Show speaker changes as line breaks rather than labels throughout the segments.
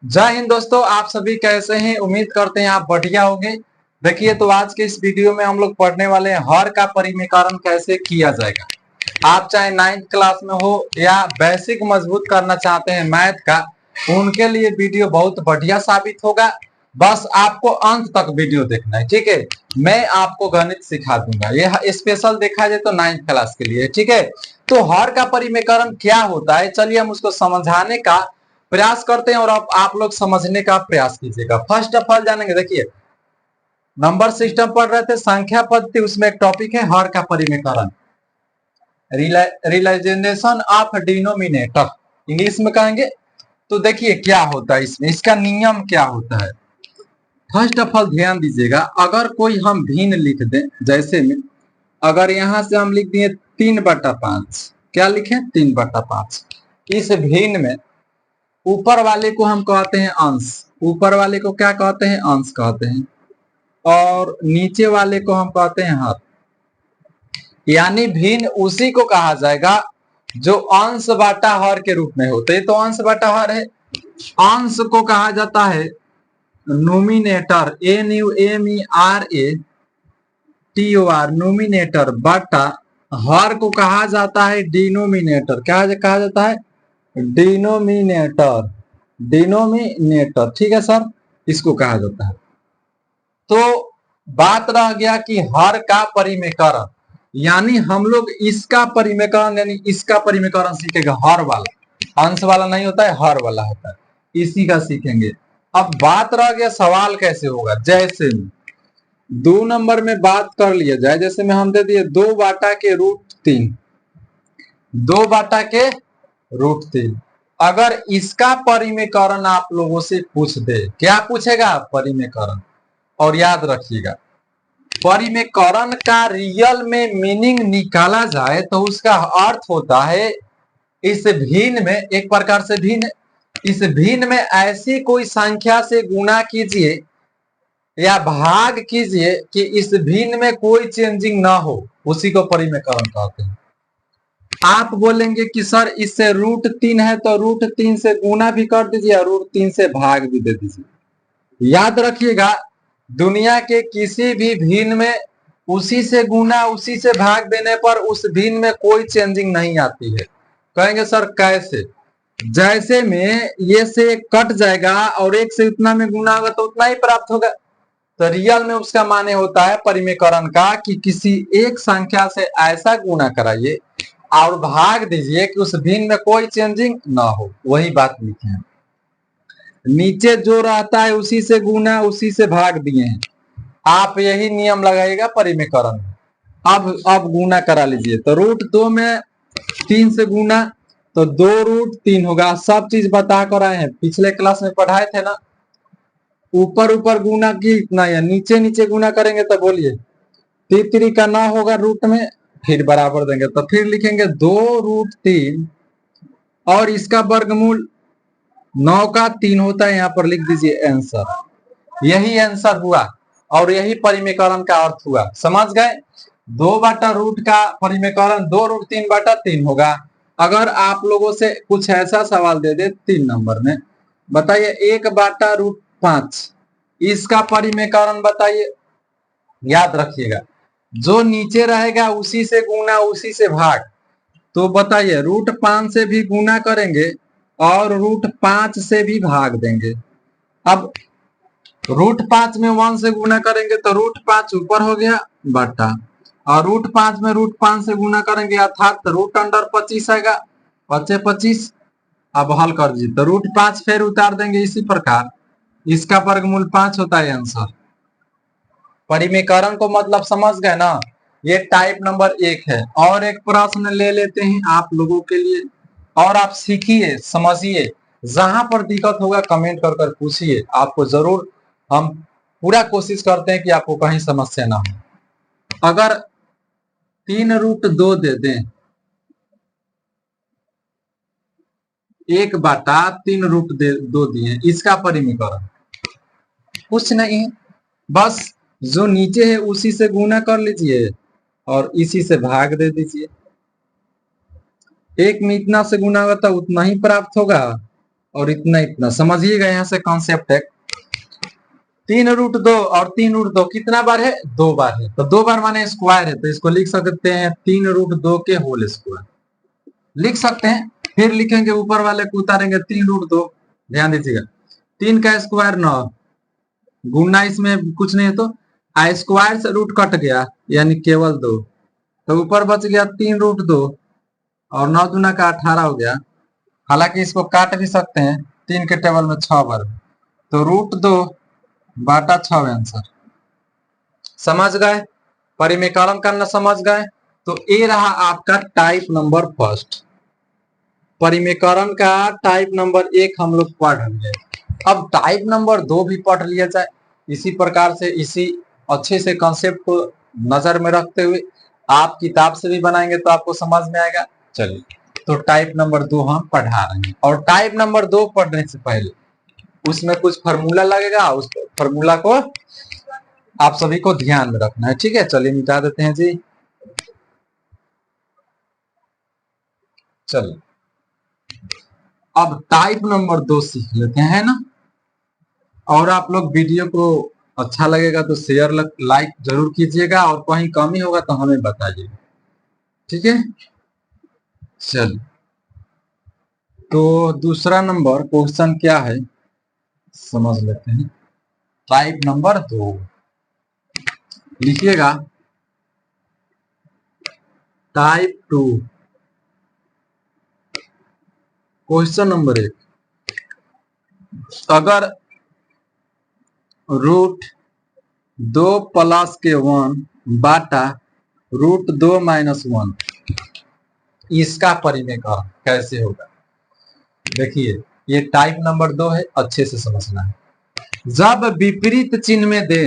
जय हिंद दोस्तों, आप सभी कैसे हैं। उम्मीद करते हैं आप बढ़िया होंगे। देखिए, तो आज के इस वीडियो में हम लोग पढ़ने वाले हैं हर का परिमेकरण कैसे किया जाएगा। आप चाहे 9th क्लास में हो या बेसिक मजबूत करना चाहते हैं मैथ का, उनके लिए वीडियो बहुत बढ़िया साबित होगा। बस आपको अंत तक वीडियो देखना है, ठीक है। मैं आपको गणित सिखा दूंगा, यह स्पेशल देखा जाए तो 9th क्लास के लिए, ठीक है। तो हर का परिमेकरण क्या होता है, चलिए हम उसको समझाने का प्रयास करते हैं और अब आप लोग समझने का प्रयास कीजिएगा। फर्स्ट ऑफ ऑल जानेंगे, देखिए नंबर सिस्टम पढ़ रहे थे, संख्या पद्धति, उसमें एक टॉपिक है हर का परिमेकरण, रियलाइजेशन ऑफ डिनोमिनेटर, इंग्लिश में कहेंगे। तो देखिए क्या होता है इसमें, इसका नियम क्या होता है। फर्स्ट ऑफ ऑल ध्यान दीजिएगा, अगर कोई हम भिन्न लिख दें, जैसे में अगर यहां से हम लिख दिए 3/5, क्या लिखे 3/5, इस भिन्न में ऊपर वाले को हम कहते हैं अंश, ऊपर वाले को क्या कहते हैं, अंश कहते हैं, और नीचे वाले को हम कहते हैं हर। यानी भिन्न उसी को कहा जाएगा जो अंश बाटा हर के रूप में होते हैं। तो अंश बाटा हर है, अंश को कहा जाता है नोमिनेटर, NUMERATOR, नोमिनेटर, बाटा हर को कहा जाता है डिनोमिनेटर। क्या कहा जाता है, डिनोमिनेटर, डिनोमिनेटर, ठीक है सर, इसको कहा जाता है। तो बात रह गया कि हर का परिमेकरण, यानी हम लोग इसका परिमेकरण यानी इसका परिमेकरण सीखेंगे, हर वाला, अंश वाला नहीं होता है, हर वाला होता है, इसी का सीखेंगे। अब बात रह गया सवाल कैसे होगा, जैसे 2 नंबर में बात कर लिया जाए, जैसे में हम दे दिए 2/√3, 2/√3। अगर इसका परिमेकरण आप लोगों से पूछ दे, क्या पूछेगा, परिमेकरण। और याद रखिएगा, परिमेकरण का रियल में मीनिंग निकाला जाए तो उसका अर्थ होता है इस भिन्न में, एक प्रकार से भिन्न, इस भिन्न में ऐसी कोई संख्या से गुणा कीजिए या भाग कीजिए कि इस भिन्न में कोई चेंजिंग ना हो, उसी को परिमेकरण कहते हैं। आप बोलेंगे कि सर इससे √3 है तो √3 से गुना भी कर दीजिए और √3 से भाग भी दे दीजिए। याद रखिएगा, दुनिया के किसी भी भिन्न में उसी से गुना उसी से भाग देने पर उस भिन्न में कोई चेंजिंग नहीं आती है। कहेंगे सर कैसे, जैसे में ये से कट जाएगा और एक से उतना में गुना होगा तो उतना ही प्राप्त होगा। तो रियल में उसका माने होता है परिमेकरण का कि किसी एक संख्या से ऐसा गुना कराइए और भाग दीजिए कि उस भिन्न में कोई चेंजिंग ना हो, वही बात लिखे हैं। नीचे जो रहता है उसी से गुना उसी से भाग दिए हैं, आप यही नियम लगाइएगा परिमेकरण में। अब गुना करा लीजिए, तो √2 में 3 से गुना तो 2√3 होगा। सब चीज बता कर आए हैं, पिछले क्लास में पढ़ाए थे ना। ऊपर ऊपर गुना की इतना या नीचे नीचे गुना करेंगे तो बोलिए 3 का ना होगा रूट में, फिर बराबर देंगे तो फिर लिखेंगे 2√3 और इसका वर्गमूल 9 का 3 होता है, यहाँ पर लिख दीजिए आंसर। यही आंसर हुआ और यही परिमेकरण का अर्थ हुआ, समझ गए। 2/रूट का परिमेकरण 2√3/3 होगा। अगर आप लोगों से कुछ ऐसा सवाल दे दे 3 नंबर में, बताइए 1/√5, इसका परिमेकरण बताइए। याद रखिएगा, जो नीचे रहेगा उसी से गुना उसी से भाग। तो बताइए √5 से भी गुना करेंगे और √5 से भी भाग देंगे। अब √5 में 1 से गुना करेंगे तो √5 ऊपर हो गया बटा, और √5 में √5 से गुना करेंगे अर्थात √25 आएगा, 25। अब हल कर दीजिए तो √5 फिर उतार देंगे इसी प्रकार, इसका वर्गमूल 5 होता है आंसर। परिमेकरण को मतलब समझ गए ना, ये टाइप नंबर 1 है। और एक प्रश्न ले लेते हैं आप लोगों के लिए, और आप सीखिए समझिए, जहां पर दिक्कत होगा कमेंट कर कर पूछिए, आपको जरूर हम पूरा कोशिश करते हैं कि आपको कहीं समस्या ना हो। अगर 3√2 दे दें, 1/3√2 दिए, इसका परिमेकरण कुछ नहीं, बस जो नीचे है उसी से गुना कर लीजिए और इसी से भाग दे दीजिए। 1 में इतना से गुना होगा तो उतना ही प्राप्त होगा और इतना इतना, समझिएगा यहाँ से कॉन्सेप्ट है। 3√2 और 3√2 कितना बार है? 2 बार है, तो 2 बार माने स्क्वायर है, तो इसको लिख सकते हैं 3√2 के होल स्क्वायर लिख सकते हैं। फिर लिखेंगे ऊपर वाले को उतारेंगे 3√2, ध्यान दीजिएगा 3 का स्क्वायर 9, गुणना इसमें कुछ नहीं है तो स्क्वायर से रूट कट गया यानी केवल 2, तो ऊपर बच गया 3√2 और 9 दूना का 18 हो गया। हालांकि इसको काट भी सकते हैं, 3 के टेबल में 6 बार, तो √2 बाटा 6 आंसर। समझ गए? परिमेकरण करना समझ गए? तो ये रहा आपका टाइप नंबर फर्स्ट। परिमेकरण का टाइप नंबर 1 हम लोग पढ़ लिए। अब टाइप नंबर 2 भी पढ़ लिया जाए इसी प्रकार से, इसी अच्छे से कॉन्सेप्ट को नजर में रखते हुए। आप किताब से भी बनाएंगे तो आपको समझ में आएगा। चलिए, तो टाइप नंबर 2 हम पढ़ा रहे हैं, और टाइप नंबर 2 पढ़ने से पहले उसमें कुछ फार्मूला लगेगा, उस फार्मूला को आप सभी को ध्यान में रखना है। ठीक है, चलिए मिटा देते हैं जी। चलिए अब टाइप नंबर 2 सीख लेते हैं ना। और आप लोग वीडियो को अच्छा लगेगा तो शेयर लाइक जरूर कीजिएगा, और कहीं कमी होगा तो हमें बताइएगा। ठीक है, चलिए तो दूसरा नंबर क्वेश्चन क्या है समझ लेते हैं। टाइप नंबर 2 लिखिएगा, टाइप 2 क्वेश्चन नंबर 1, अगर √2 + 1 बाटा √2 - 1 इसका परिमेकरण कैसे होगा? देखिए ये टाइप नंबर 2 है, अच्छे से समझना है। जब विपरीत चिन्ह में दे,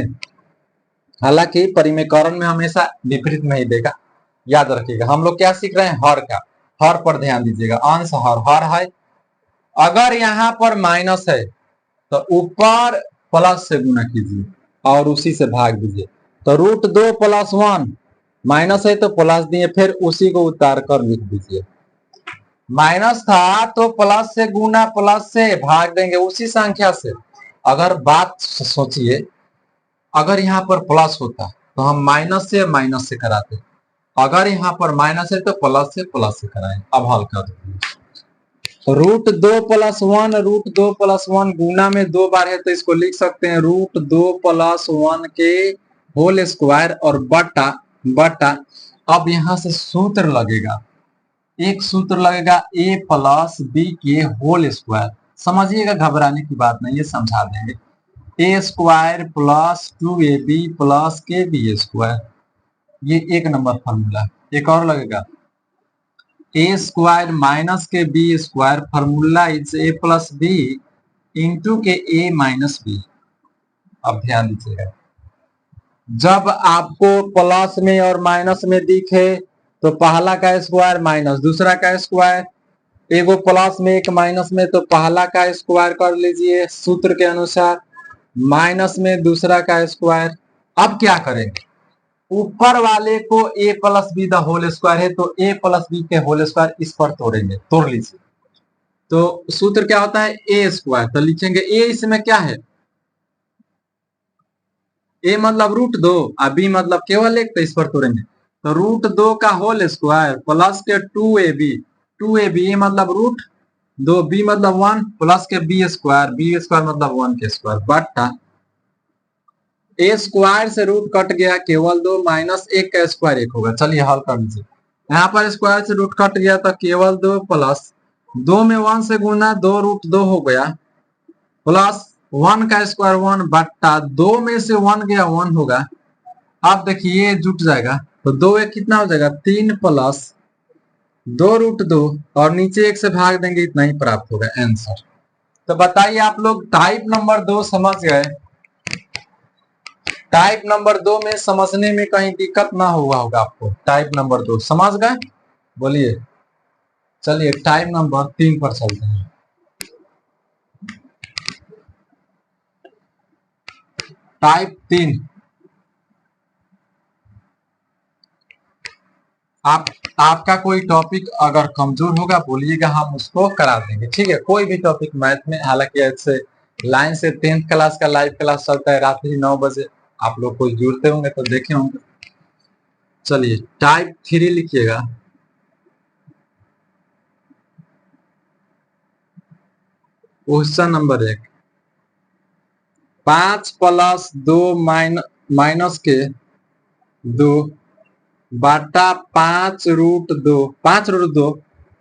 हालांकि परिमेकरण में हमेशा विपरीत में ही देगा, याद रखिएगा। हम लोग क्या सीख रहे हैं? हर का, हर पर ध्यान दीजिएगा। अंश हर, हर है, अगर यहाँ पर माइनस है तो ऊपर प्लस से गुना कीजिए और उसी से भाग दीजिए। तो √2 + 1 माइनस है तो प्लस दिए, फिर उसी को उतार कर लिख दीजिए। माइनस था तो प्लस से गुना, प्लस से भाग देंगे उसी संख्या से। अगर बात सोचिए, अगर यहाँ पर प्लस होता तो हम माइनस से कराते, अगर यहाँ पर माइनस है तो प्लस से कराएं। अब हल कर दीजिए। √2 + 1, √2 + 1 गुना में 2 बार है तो इसको लिख सकते हैं √2 + 1 के होल स्क्वायर और बटा बटा। अब यहाँ से सूत्र लगेगा, एक सूत्र लगेगा a + b के होल स्क्वायर। समझिएगा, घबराने की बात नहीं है, समझा देंगे। a² + 2ab + kb², ये 1 नंबर फॉर्मूला। एक और लगेगा a² - kb², formula is a + b into के a - b। अब ध्यान दीजिएगा, जब आपको प्लस में और माइनस में दिखे तो पहला का स्क्वायर माइनस दूसरा का स्क्वायर, एगो प्लस में एक माइनस में, तो पहला का स्क्वायर कर लीजिए सूत्र के अनुसार, माइनस में दूसरा का स्क्वायर। अब क्या करेंगे? ऊपर वाले को a + b the whole square है तो a + b के होल स्क्वायर इस पर तोड़ेंगे, तोड़ लीजिए। तो सूत्र क्या होता है? a², तो लिखेंगे a, इसमें क्या है? a मतलब √2 और b मतलब केवल 1, तो इस पर तोड़ेंगे। तो √2 का होल स्क्वायर प्लस के 2ab a मतलब √2, b मतलब 1 प्लस के b² मतलब 1 के स्क्वायर बटा a² से रूट कट गया केवल 2, माइनस 1 का स्क्वायर 1 होगा। चलिए हल कर लीजिए। यहाँ पर स्क्वायर से रूट कट गया तो केवल 2 प्लस 2 में 1 से गुना 2√2 हो गया, प्लस 1 का स्क्वायर 1 बट्टा 2 में से 1 गया 1 होगा। अब देखिए जुट जाएगा तो 2 1 कितना हो जाएगा? 3 प्लस 2√2 और नीचे 1 से भाग देंगे, इतना ही प्राप्त होगा आंसर। तो बताइए आप लोग टाइप नंबर 2 समझ गए? टाइप नंबर 2 में समझने में कहीं दिक्कत ना हुआ होगा आपको? टाइप नंबर 2 समझ गए? बोलिए। चलिए टाइप नंबर 3 पर चलते हैं। टाइप 3 आप आपका कोई टॉपिक अगर कमजोर होगा बोलिएगा, हम उसको करा देंगे, ठीक है। कोई भी टॉपिक मैथ में, हालांकि ऐसे लाइन से 10th क्लास का लाइव क्लास चलता है रात्रि 9 बजे, आप लोग को जुड़ते होंगे तो देखे होंगे। चलिए टाइप 3 लिखिएगा। क्वेश्चन नंबर 1, 5 प्लस 2 माइनस के 2 बाटा 5√2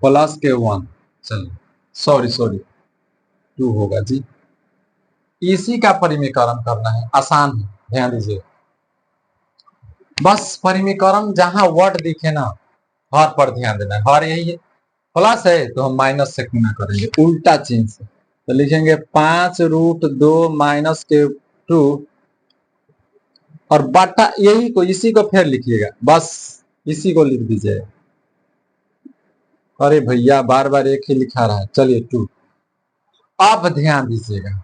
प्लस के 1। चलिए सॉरी 2 होगा जी। इसी का परिमीकरण करना है, आसान है, ध्यान दीजिए। बस परिमीकरण जहां वर्ड दिखे ना, हर पर ध्यान देना है। हर यही है, प्लस है तो हम माइनस से गुना करेंगे, उल्टा चिन्ह से। तो लिखेंगे 5√2 माइनस के 2 और बटा यही को, इसी को फिर लिखिएगा, बस इसी को लिख दीजिए। अरे भैया बार बार एक ही लिखा रहा है। चलिए 2। अब ध्यान दीजिएगा,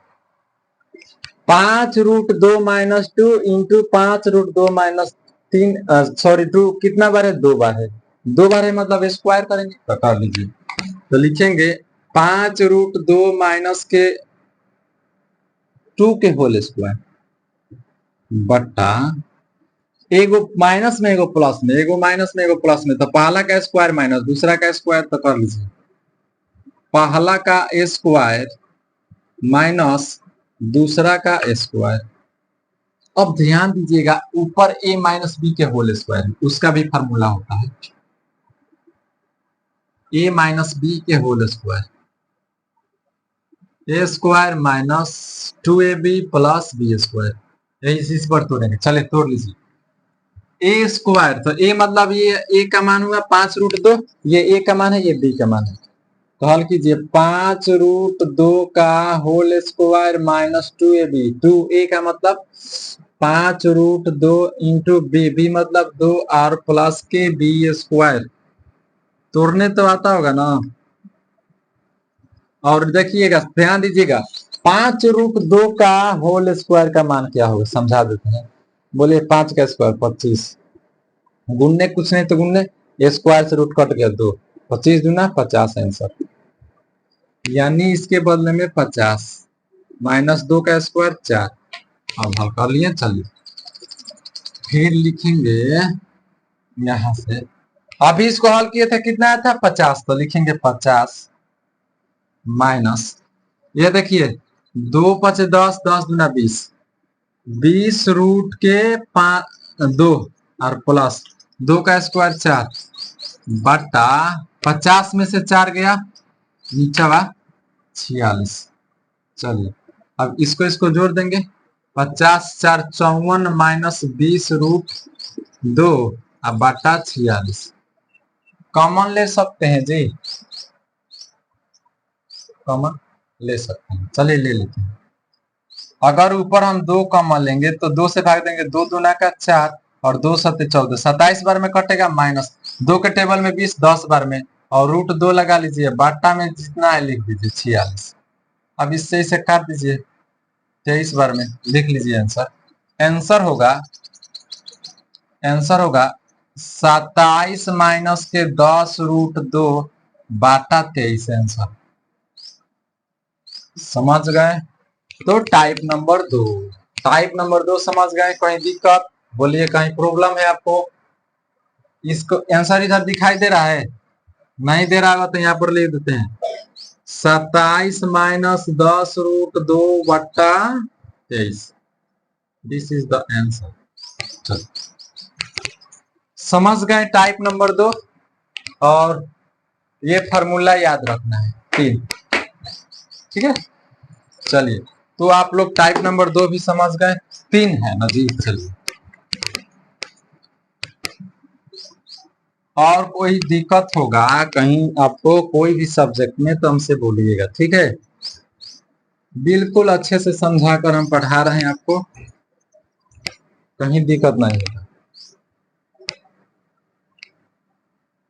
5√2 माइनस 2 इंटू 5√2 माइनस 3, सॉरी 2 कितना बार है? 2 बार है। 2 बार है मतलब स्क्वायर करेंगे तो कर लीजिए। तो लिखेंगे 5√2 माइनस के 2 के होल स्क्वायर बटा एगो माइनस में एगो प्लस में, एगो माइनस में एगो प्लस में, तो पहला का स्क्वायर माइनस दूसरा का स्क्वायर, तो कर लीजिए पहला का स्क्वायर माइनस दूसरा का स्क्वायर। अब ध्यान दीजिएगा, ऊपर a माइनस बी के होल स्क्वायर, उसका भी फॉर्मूला होता है a माइनस बी के whole square, A square minus 2ab plus B square. यही इस पर तोड़ेंगे, चले तोड़ लीजिए। ए स्क्वायर, तो ए मतलब ये ए का मान हुआ 5√2, ये ए का मान है, ये बी का मान है। तो हल कीजिए 5√2 का whole square minus 2ab, 2a का मतलब 5√2 इंटू बी मतलब 2 और प्लस के बी स्क्वायर। तोड़ने तो आता होगा ना। और देखिएगा, ध्यान दीजिएगा, 5√2 का होल स्क्वायर का मान क्या होगा, समझा देते हैं। बोलिए 5 का स्क्वायर 25, गुणने कुछ नहीं तो गुणने स्क्वायर से रूट कट गया 2, 25 दूना 50 आंसर। यानी इसके बदले में 50 माइनस 2 का स्क्वायर 4। अब हल कर लिए। चलिए फिर लिखेंगे यहां से, अभी इसको हल किए थे कितना आया था 50, तो लिखेंगे 50 माइनस, ये देखिए 2 5 10, 10 दूना 20, 20 रूट के 2 और प्लस 2 का स्क्वायर 4 बटा 50 में से 4 गया नीचे 46। चलिए अब इसको जोड़ देंगे, 50 4 54 माइनस 20 रूट 2 अब बटा 46। कॉमन ले सकते हैं जी, कॉमन ले सकते हैं, चलिए ले लेते हैं। अगर ऊपर हम 2 कॉमन लेंगे तो 2 से भाग देंगे, 2 दूना का 4 और 2 सत्ते 14, 27 बार में कटेगा, माइनस 2 के टेबल में 20 10 बार में, और रूट 2 लगा लीजिए, बाटा में जितना है लिख दीजिए 46। अब इससे इसे काट दीजिए 23 बार में, लिख लीजिए आंसर। आंसर होगा 27 माइनस के 10√2 बाटा 23 आंसर। समझ गए? तो टाइप नंबर 2 समझ गए। कहीं दिक्कत बोलिए, कहीं प्रॉब्लम है आपको? इसको आंसर इधर दिखाई दे रहा है? नहीं दे रहा होगा तो यहाँ पर लिख देते हैं 27 माइनस 10√2 बट्टा 23। This is the answer. समझ गए टाइप नंबर 2? और ये फार्मूला याद रखना है 3, ठीक है। चलिए तो आप लोग टाइप नंबर 2 भी समझ गए, 3 है ना जी। चलिए और कोई दिक्कत होगा कहीं आपको कोई भी सब्जेक्ट में तो हमसे बोलिएगा, ठीक है। बिल्कुल अच्छे से समझाकर हम पढ़ा रहे हैं आपको, कहीं दिक्कत नहीं होगा।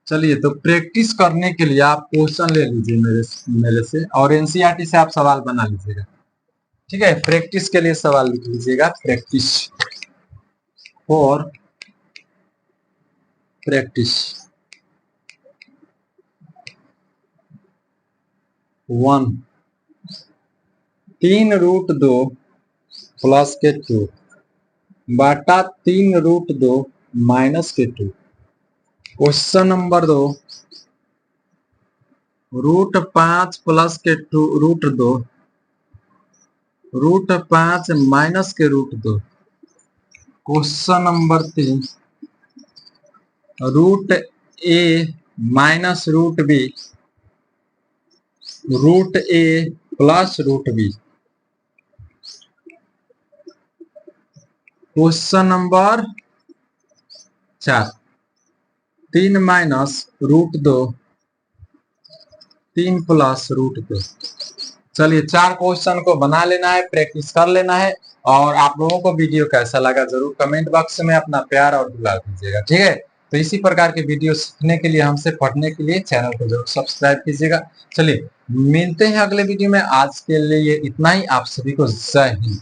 चलिए तो प्रैक्टिस करने के लिए आप क्वेश्चन ले लीजिए मेरे से, और एनसीईआरटी से आप सवाल बना लीजिएगा, ठीक है। प्रैक्टिस के लिए सवाल लिख लीजिएगा, प्रैक्टिस फॉर प्रैक्टिस। 1 3√2 प्लस के 2 बटा 3√2 माइनस के 2। क्वेश्चन नंबर 2 √5 प्लस के 2 √2 √5 माइनस के √2। Question number 3 √a minus √b √a plus √b। Question number 4 3 minus √2 3 plus √2। चलिए 4 क्वेश्चन को बना लेना है, प्रैक्टिस कर लेना है। और आप लोगों को वीडियो कैसा लगा जरूर कमेंट बॉक्स में अपना प्यार और दुलार दीजिएगा, ठीक है। तो इसी प्रकार के वीडियो सीखने के लिए, हमसे पढ़ने के लिए चैनल को जरूर सब्सक्राइब कीजिएगा। चलिए मिलते हैं अगले वीडियो में। आज के लिए इतना ही। आप सभी को जय हिंद।